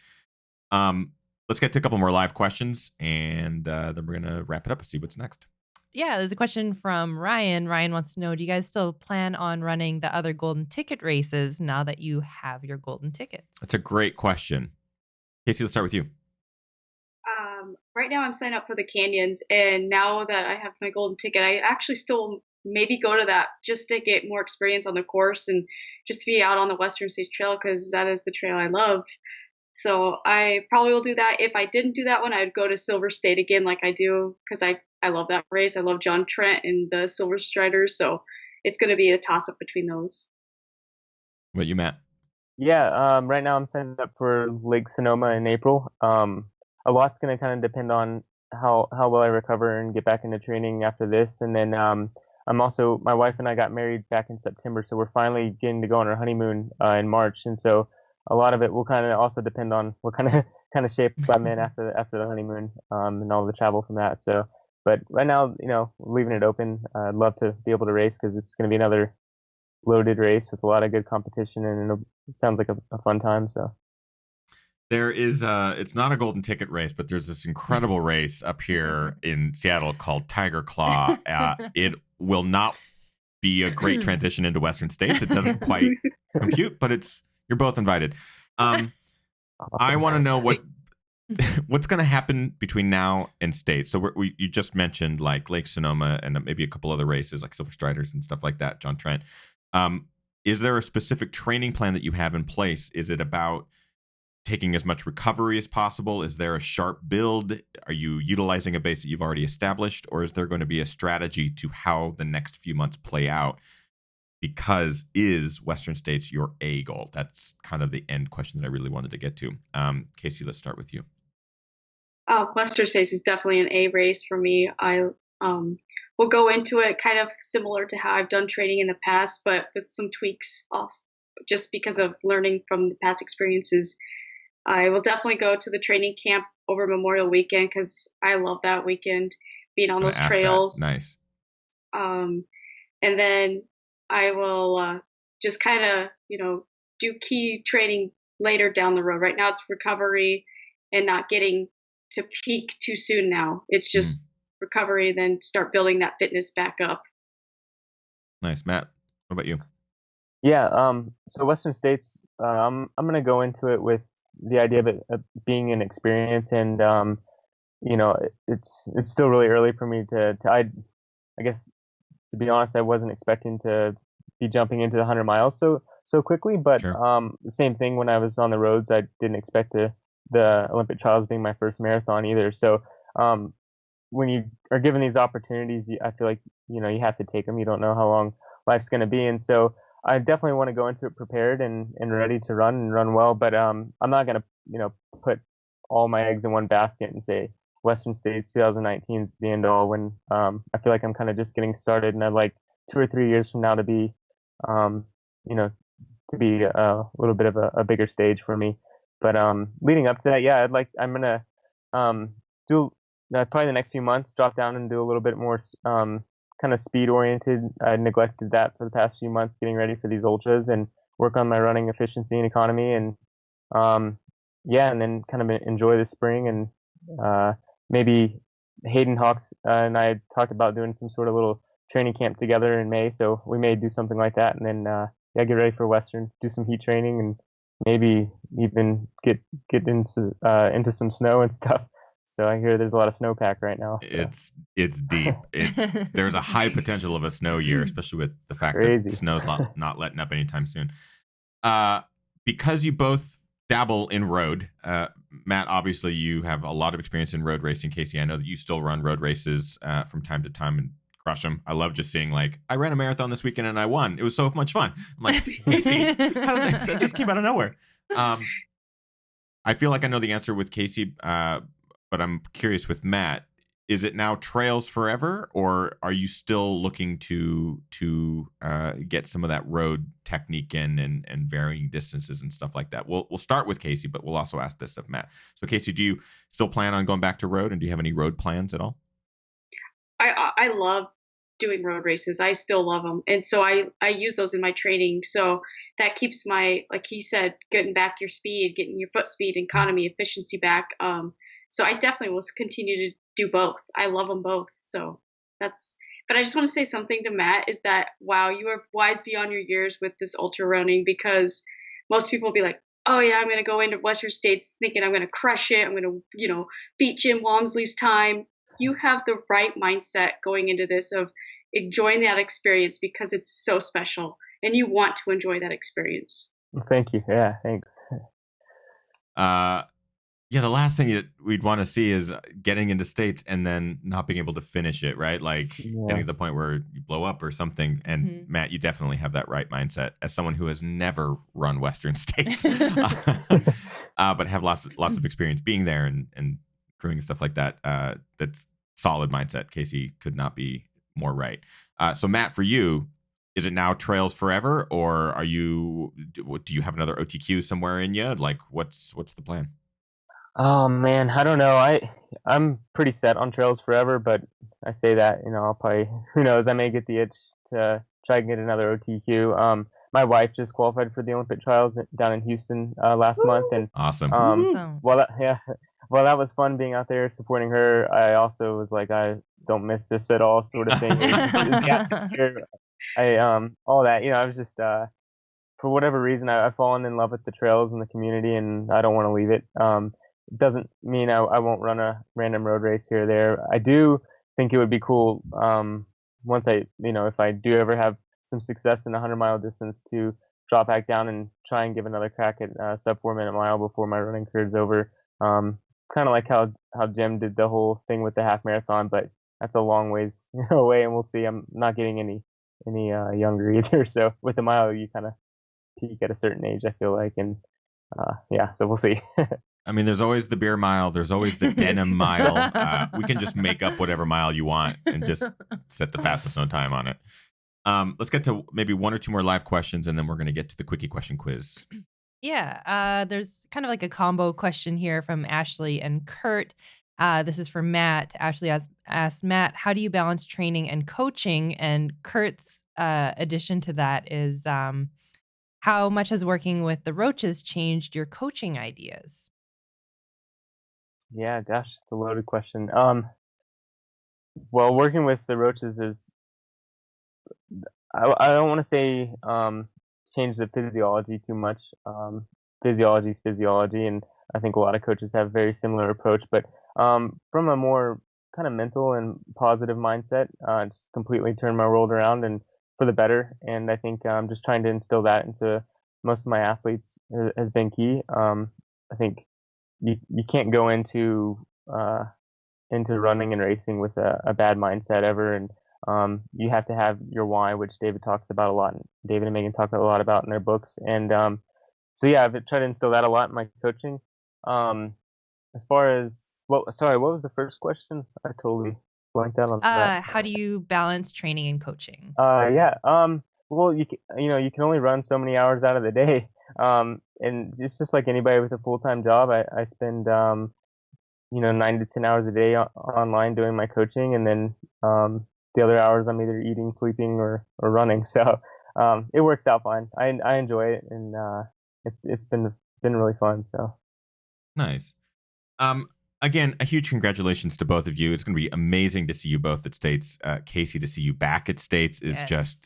Let's get to a couple more live questions, and then we're gonna wrap it up and see what's next. Yeah, there's a question from Ryan. Ryan wants to know, do you guys still plan on running the other golden ticket races now that you have your golden tickets? That's a great question. Kaci, let's start with you. Right now I'm signed up for the canyons, and now that I have my golden ticket, I actually still maybe go to that just to get more experience on the course and just to be out on the Western States Trail, because that is the trail I love. So I probably will do that. If I didn't do that one, I'd go to Silver State again like I do, because I love that race. I love John Trent and the Silver Striders, so it's going to be a toss-up between those. What about you, Matt? Yeah, right now I'm signed up for Lake Sonoma in April. A lot's going to kind of depend on how well I recover and get back into training after this. And then my wife and I got married back in September, so we're finally getting to go on our honeymoon in March. And so a lot of it will kind of also depend on what kind of shape I'm in after the honeymoon, and all the travel from that. So, but right now, leaving it open. I'd love to be able to race, because it's going to be another loaded race with a lot of good competition, and it sounds like a fun time. So. There is it's not a golden ticket race, but there's this incredible race up here in Seattle called Tiger Claw. It will not be a great transition into Western States. It doesn't quite compute, but you're both invited. Awesome. I want to know what's going to happen between now and state. So you just mentioned like Lake Sonoma and maybe a couple other races like Silver Striders and stuff like that, John Trent. Is there a specific training plan that you have in place? Is it about taking as much recovery as possible? Is there a sharp build? Are you utilizing a base that you've already established? Or is there going to be a strategy to how the next few months play out? Because is Western States your A goal? That's kind of the end question that I really wanted to get to. Kaci, let's start with you. Western States is definitely an A race for me. I will go into it kind of similar to how I've done training in the past, but with some tweaks also, just because of learning from the past experiences. I will definitely go to the training camp over Memorial Weekend because I love that weekend, being on those trails. Nice. And then I will just kind of, do key training later down the road. Right now it's recovery and not getting to peak too soon now. It's just recovery, then start building that fitness back up. Nice. Matt, what about you? Yeah, so Western States, I'm going to go into it with the idea of it being an experience, and it's still really early for me I guess, to be honest, I wasn't expecting to be jumping into the 100 miles so quickly, but Sure. The same thing when I was on the roads. I didn't expect the Olympic trials being my first marathon either. So when you are given these opportunities, I feel like you have to take them. You don't know how long life's going to be, and so I definitely want to go into it prepared and ready to run well. But I'm not going to put all my eggs in one basket and say Western States 2019 is the end all, when I feel like I'm kind of just getting started, and I'd like 2 or 3 years from now to be to be a little bit of a bigger stage for me. But leading up to that, yeah, I'm gonna do probably the next few months, drop down and do a little bit more kind of speed oriented. I neglected that for the past few months, getting ready for these ultras, and work on my running efficiency and economy, and and then kind of enjoy the spring. And maybe Hayden Hawks and I talked about doing some sort of little training camp together in May, so we may do something like that, and then get ready for Western, do some heat training, and maybe even get into some snow and stuff. So I hear there's a lot of snowpack right now. So. It's deep. There's a high potential of a snow year, especially with the fact that snow's not letting up anytime soon. Because you both dabble in road, Matt, obviously you have a lot of experience in road racing. Kaci, I know that you still run road races from time to time and crush them. I love just seeing like, I ran a marathon this weekend and I won. It was so much fun. I'm like, Kaci, that just came out of nowhere. I feel like I know the answer with Kaci, but I'm curious with Matt. Is it now trails forever, or are you still looking to get some of that road technique in and varying distances and stuff like that? We'll start with Kaci, but we'll also ask this of Matt. So Kaci, do you still plan on going back to road, and do you have any road plans at all? I love doing road races. I still love them, and so I use those in my training. So that keeps my, like he said, getting back your speed, getting your foot speed, economy, efficiency back. So I definitely will continue to do both. I love them both. So but I just want to say something to Matt, is that, wow, you are wise beyond your years with this ultra running, because most people will be like, oh yeah, I'm going to go into Western States thinking I'm going to crush it. I'm going to, beat Jim Walmsley's time. You have the right mindset going into this of enjoying that experience, because it's so special and you want to enjoy that experience. Thank you. Yeah, thanks. Yeah, the last thing that we'd want to see is getting into states and then not being able to finish it, right? Like getting to the point where you blow up or something. And Matt, you definitely have that right mindset as someone who has never run Western States, but have lots of experience being there and crewing and stuff like that. That's solid mindset. Kaci could not be more right. So Matt, for you, is it now trails forever, or do you have another OTQ somewhere in you? Like, what's the plan? Oh man, I don't know. I'm pretty set on trails forever, but I say that, I'll probably, who knows, I may get the itch to try and get another OTQ. my wife just qualified for the Olympic trials down in Houston last month, and Awesome. Awesome. well, that was fun being out there supporting her. I also was like, I don't miss this at all, sort of thing. It was just the atmosphere. All that, I was just for whatever reason, I've fallen in love with the trails and the community, and I don't want to leave it. Doesn't mean I won't run a random road race here or there. I do think it would be cool once if I do ever have some success in a 100-mile distance, to drop back down and try and give another crack at sub 4-minute mile before my running career is over. Kind of like how Jim did the whole thing with the half marathon, but that's a long ways away, and we'll see. I'm not getting any younger either. So with the mile, you kind of peak at a certain age, I feel like, and so we'll see. I mean, there's always the beer mile. There's always the denim mile. We can just make up whatever mile you want and just set the fastest known time on it. Let's get to maybe one or two more live questions, and then we're going to get to the Quickie question quiz. Yeah, there's kind of like a combo question here from Ashley and Kurt. This is for Matt. Ashley asked Matt, how do you balance training and coaching? And Kurt's addition to that is, how much has working with the Roaches changed your coaching ideas? Yeah, gosh, it's a loaded question. Well, working with the Roaches is, I don't want to say change the physiology too much. Physiology is physiology, and I think a lot of coaches have a very similar approach. But from a more kind of mental and positive mindset, just completely turned my world around and for the better. And I think just trying to instill that into most of my athletes has been key. I think you can't go into running and racing with a bad mindset ever, and you have to have your why, which David talks about a lot, and David and Megan talk a lot about in their books. And so yeah, I've tried to instill that a lot in my coaching. As far as, sorry, what was the first question? I totally blanked out on that. How do you balance training and coaching? Well, you can only run so many hours out of the day. And it's just like anybody with a full-time job. I spend 9 to 10 hours a day online doing my coaching, and then the other hours I'm either eating, sleeping, or running. So it works out fine. I enjoy it, and it's been really fun. So nice. Again, a huge congratulations to both of you. It's going to be amazing to see you both at States. Kaci, to see you back at States is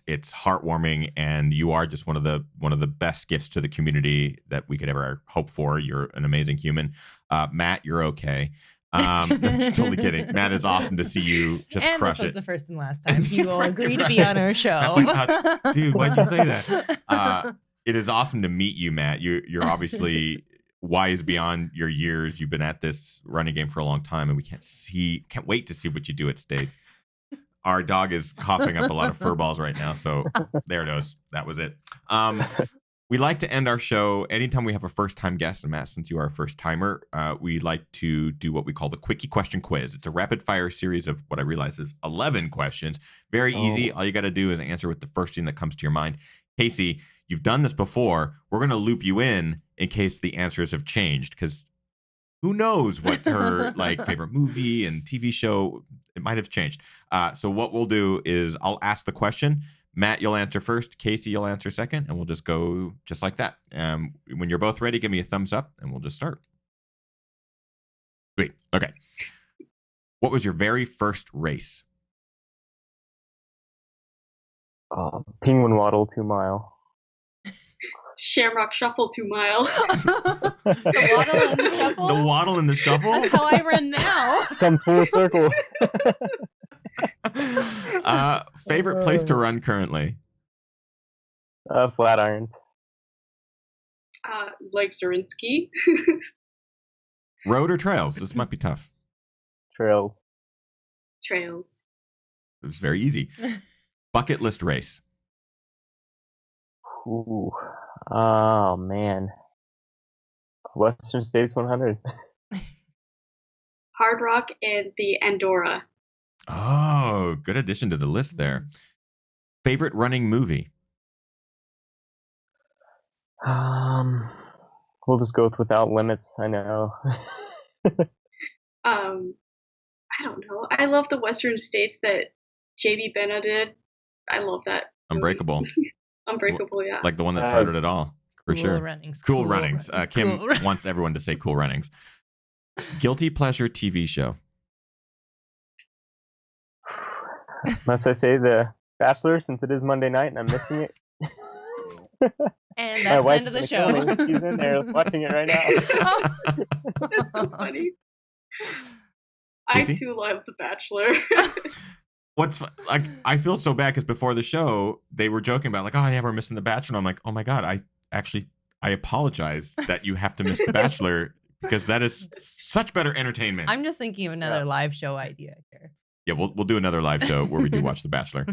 it's heartwarming, and you are just one of the best gifts to the community that we could ever hope for. You're an amazing human. Matt, you're okay. I'm just totally kidding. Matt, it's awesome to see you just crush it. And this was the first and last time he will agree to be on our show. That's like, dude, why'd you say that? It is awesome to meet you, Matt. You're obviously wise beyond your years. You've been at this running game for a long time, and we can't wait to see what you do at States. Our dog is coughing up a lot of fur balls right now, so there it goes. That was it. We like to end our show anytime we have a first-time guest, and Matt, since you are a first-timer, we like to do what we call the Quickie question quiz. It's a rapid-fire series of what I realize is 11 questions. Very easy. All you got to do is answer with the first thing that comes to your mind. Kaci, you've done this before. We're going to loop you in case the answers have changed, because who knows what her favorite movie and TV show, it might have changed. So what we'll do is I'll ask the question. Matt, you'll answer first. Kaci, you'll answer second, and we'll just go just like that. When you're both ready, give me a thumbs up, and we'll just start. Great. Okay. What was your very first race? Penguin Waddle 2 mile. Shamrock Shuffle 2 mile. The waddle and the shuffle? The waddle and the shuffle? That's how I run now. Come full circle. Favorite place to run currently? Flatirons. Lake Zorinsky. Road or trails? This might be tough. Trails. Trails. It was very easy. Bucket list race. Ooh. Oh, man. Western States 100. Hard Rock and the Andorra. Oh, good addition to the list there. Favorite running movie? We'll just go with Without Limits. I know. I don't know. I love the Western States that J.B. Bennett did. I love that movie. Unbreakable. Unbreakable, yeah. Like the one that started it all, for sure. Runnings. Cool Runnings. Kim Cool Runnings. wants everyone to say Cool Runnings. Guilty pleasure TV show. Must I say The Bachelor, since it is Monday night and I'm missing it? And My that's the wife's end of the gonna kill me. show. She's in there watching it right now. That's so funny. I Casey? too love The Bachelor. Like, I feel so bad because before the show, they were joking about like, oh yeah, we're missing The Bachelor. And I'm like, oh my God, I apologize that you have to miss The Bachelor because that is such better entertainment. I'm just thinking of another live show idea here. Yeah, we'll do another live show where we do watch The Bachelor.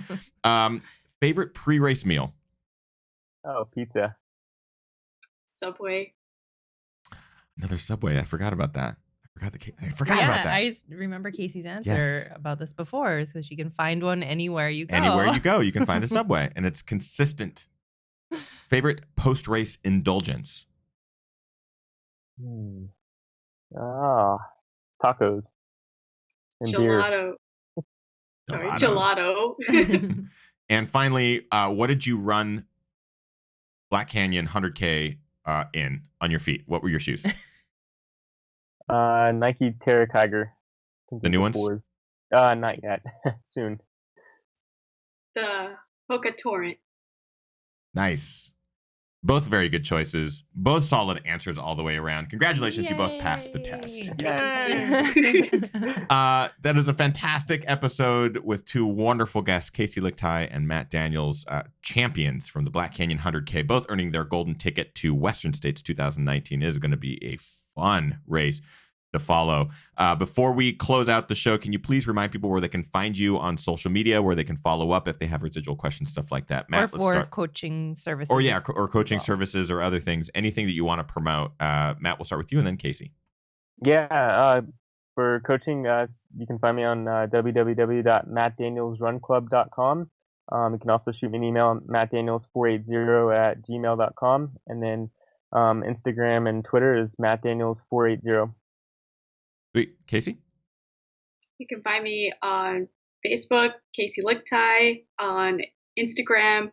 Favorite pre-race meal? Oh, pizza. Subway. Another Subway. I forgot about that. I forgot about that. I remember Casey's answer Yes. about this before, so she can find one anywhere you go. Anywhere you go, you can find a Subway, and it's consistent. Favorite post-race indulgence? Tacos. And beer. Gelato. Sorry, gelato. And finally, what did you run Black Canyon 100K in on your feet? What were your shoes? Nike Terra Tiger. The new ones? Not yet. Soon. The Hoka Torrent. Nice. Both very good choices. Both solid answers all the way around. Congratulations, you both passed the test. Yay! That is a fantastic episode with two wonderful guests, Kaci Lickteig and Matt Daniels, champions from the Black Canyon 100K, both earning their golden ticket to Western States 2019. It is going to be a fun race to follow. Before we close out the show, can you please remind people where they can find you on social media, where they can follow up if they have residual questions, stuff like that? Matt, or let's start. coaching services. Or coaching services or other things, anything that you want to promote. Matt, we'll start with you and then Kaci. Yeah, for coaching, you can find me on www.mattdanielsrunclub.com. You can also shoot me an email, mattdaniels480@gmail.com. And then Instagram and Twitter is mattdaniels480. Wait, Kaci? You can find me on Facebook, Kaci Lickteig, on Instagram.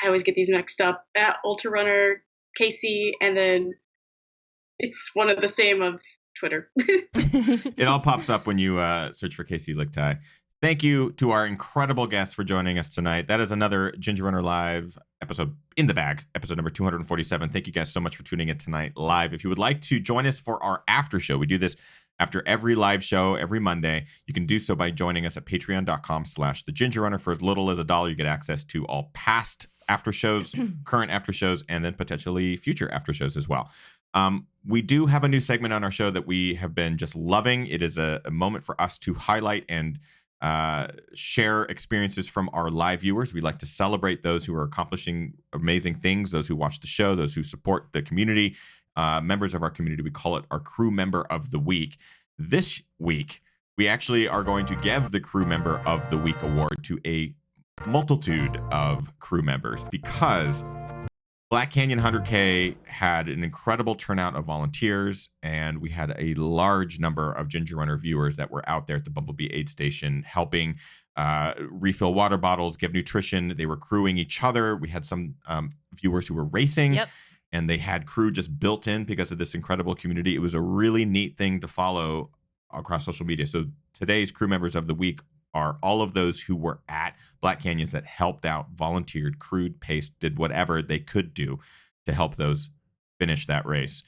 I always get these mixed up, at Ultra Runner Kaci, and then it's one of the same of Twitter. It all pops up when you search for Kaci Lickteig. Thank you to our incredible guests for joining us tonight. That is another Ginger Runner Live episode in the bag, episode number 247. Thank you guys so much for tuning in tonight live. If you would like to join us for our after show, we do this after every live show every Monday. You can do so by joining us at patreon.com/thegingerrunner. For as little as $1, you get access to all past after shows, current after shows, and then potentially future after shows as well. We do have a new segment on our show that we have been just loving. It is a moment for us to highlight and share experiences from our live viewers. We like to celebrate those who are accomplishing amazing things, those who watch the show, those who support the community, members of our community. We call it our Crew Member of the Week. This week, we actually are going to give the Crew Member of the Week award to a multitude of crew members because Black Canyon 100K had an incredible turnout of volunteers, and we had a large number of Ginger Runner viewers that were out there at the Bumblebee aid station helping refill water bottles, give nutrition. They were crewing each other. We had some viewers who were racing, and they had crew just built in because of this incredible community. It was a really neat thing to follow across social media. So today's Crew Members of the Week are all of those who were at Black Canyons that helped out, volunteered, crewed, paced, did whatever they could do to help those finish that race.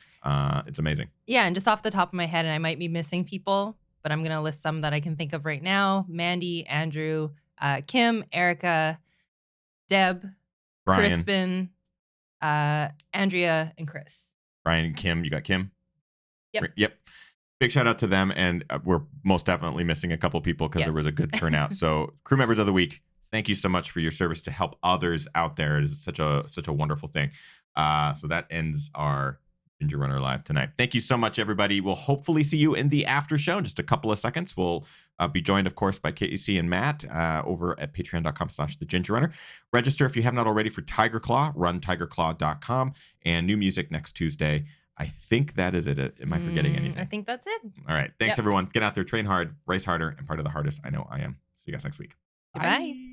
It's amazing. Yeah, and just off the top of my head, and I might be missing people, but I'm going to list some that I can think of right now. Mandy, Andrew, Kim, Erica, Deb, Brian, Crispin, Andrea, and Chris. Brian and Kim. You got Kim? Yep. Big shout out to them, and we're most definitely missing a couple people because there was a good turnout. So, Crew Members of the Week, thank you so much for your service to help others out there. It is such a wonderful thing. So that ends our Ginger Runner Live tonight. Thank you so much, everybody. We'll hopefully see you in the after show in just a couple of seconds. We'll be joined, of course, by Kaci and Matt over at patreon.com/thegingerrunner. Register if you have not already for Tiger Claw, runtigerclaw.com, and new music next Tuesday. I think that is it. Am I forgetting anything? I think that's it. All right. Thanks, everyone. Get out there, train hard, race harder, and part of the hardest. I know I am. See you guys next week. Goodbye. Bye.